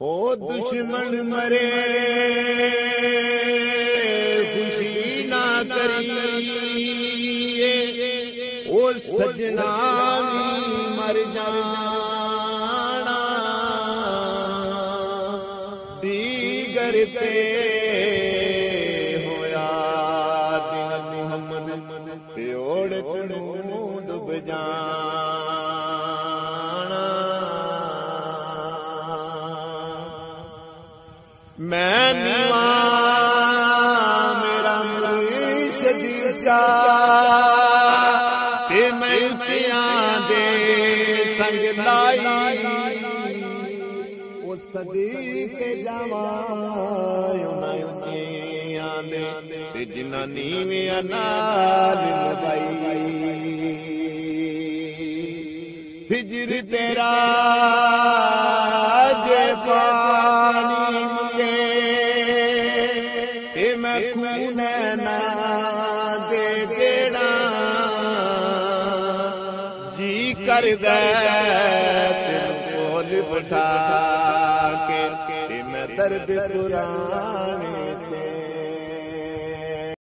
ओ दुश्मन मरे खुशी ना करिए, ओ सजना मर जाना दीगर ते होया दिन मुहम्मद ते ओढ़ डुब जाना। मैं नीवा मेरा मुर्शिद ऊंचा ते मैं उच्चियां दे संग लाई, ओ सदीक जवां उन्हां उच्चियां दे ते जिन्हां नीवियां नाल लगाई। हिजर तेरा जे पानी मैं खून ना दे देना जी कर दे बोल बिठा के मैं दर्द पुराने से